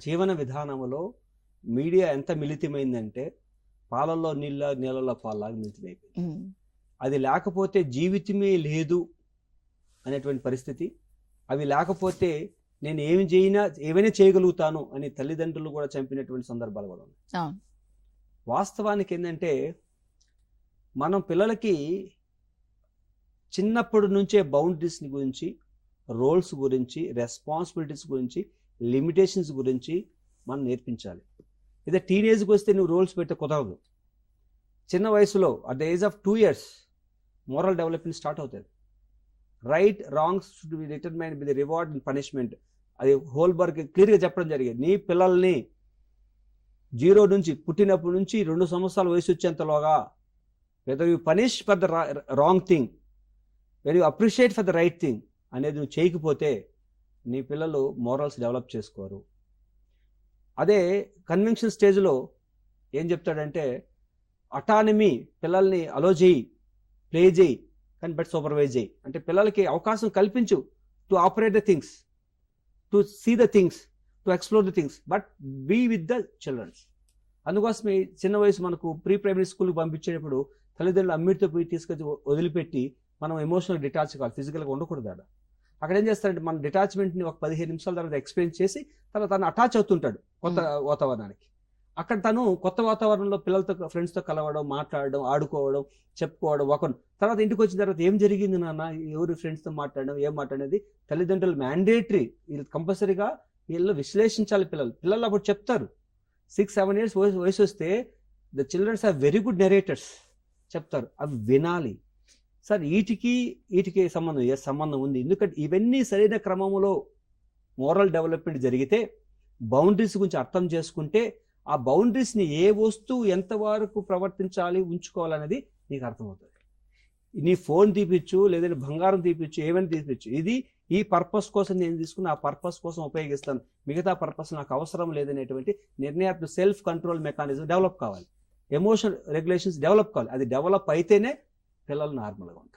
జీవన విధానంలో మీడియా ఎంత మిళితమైందంటే పాలల్లో నీళ్ళలో పాలలాగా మిళితమైపోయింది. అది లేకపోతే జీవితమే లేదు అనేటువంటి పరిస్థితి. అవి లేకపోతే నేను ఏమైనా చేయగలుగుతాను అని తల్లిదండ్రులు కూడా చంపినటువంటి సందర్భాలు కూడా ఉన్నాయి. వాస్తవానికి ఏంటంటే మనం పిల్లలకి చిన్నప్పటి నుంచే బౌండరీస్ గురించి, రోల్స్ గురించి, రెస్పాన్సిబిలిటీస్ గురించి, లిమిటేషన్స్ గురించి మనం నేర్పించాలి. ఇదే టీనేజ్కి వస్తే నువ్వు రోల్స్ పెట్టే కుదరదు. చిన్న వయసులో at the age of 2 years moral development start అవుతుంది. Right wrongs should be determined by the reward and punishment. అది హోల్బర్గ్ క్లియర్గా చెప్పడం జరిగింది. నీ పిల్లల్ని 0 నుంచి పుట్టినప్పటి నుంచి 2 సంవత్సరాల వయసు వచ్చేంతలోగా whether you punish for the wrong thing, whether you appreciate for the right thing అనేది నువ్వు చేయకపోతే నీ పిల్లలు మోరల్స్ డెవలప్ చేసుకోరు. అదే కన్వెన్షన్ స్టేజ్లో ఏం చెప్తాడంటే అటానమీ, పిల్లల్ని అలో చేయి, ప్లే చేయి, కానీ బట్ సూపర్వైజ్ చేయి. అంటే పిల్లలకి అవకాశం కల్పించు to operate the things, to see the things, to explore the things, but be with the childrens. అందుకోసమే చిన్న వయసు మనకు ప్రీ ప్రైమరీ స్కూల్కి పంపించేటప్పుడు తల్లిదండ్రులు అమ్మిడితో పోయి తీసుకొచ్చి వదిలిపెట్టి మనం ఎమోషనల్ డిటాచ్ కావాలి, ఫిజికల్గా ఉండకూడదు. అక్కడ ఏం చేస్తారంటే మన డిటాచ్మెంట్ని ఒక 15 నిమిషాల తర్వాత ఎక్స్ప్లెయిన్ చేసి తర్వాత తను అటాచ్ అవుతుంటాడు కొత్త వాతావరణానికి. అక్కడ తను కొత్త వాతావరణంలో పిల్లలతో, ఫ్రెండ్స్తో కలవడం, మాట్లాడడం, ఆడుకోవడం, చెప్పుకోవడం. తర్వాత ఇంటికి వచ్చిన తర్వాత ఏం జరిగింది నాన్న, ఎవరు ఫ్రెండ్స్తో మాట్లాడడం, ఏం మాట్లాడేది తల్లిదండ్రులు మ్యాండేటరీ. వీళ్ళు కంపల్సరీగా వీళ్ళు విశ్లేషించాలి. పిల్లలు అప్పుడు చెప్తారు. 6-7 years వయసు వస్తే the childrens are very good narrators చెప్తారు. అవి వినాలి. సార్ వీటికి సంబంధం ఉంది. ఎందుకంటే ఇవన్నీ సరైన క్రమంలో మోరల్ డెవలప్మెంట్ జరిగితే, బౌండరీస్ గురించి అర్థం చేసుకుంటే, ఆ బౌండరీస్ని ఏ వస్తువు ఎంతవరకు ప్రవర్తించాలి, ఉంచుకోవాలనేది నీకు అర్థమవుతుంది. నీ ఫోన్ తీపిచ్చు, లేదంటే బంగారం తీపిచ్చు, ఏమైనా తీపిచ్చు, ఇది ఈ పర్పస్ కోసం నేను తీసుకుని ఆ పర్పస్ కోసం ఉపయోగిస్తాను, మిగతా పర్పస్ నాకు అవసరం లేదనేటువంటి నిర్ణయాత్మక సెల్ఫ్ కంట్రోల్ మెకానిజం డెవలప్ కావాలి. ఎమోషనల్ రెగ్యులేషన్స్ డెవలప్ కావాలి. అది డెవలప్ అయితేనే పిల్లలు నార్మల్గా ఉంటారు.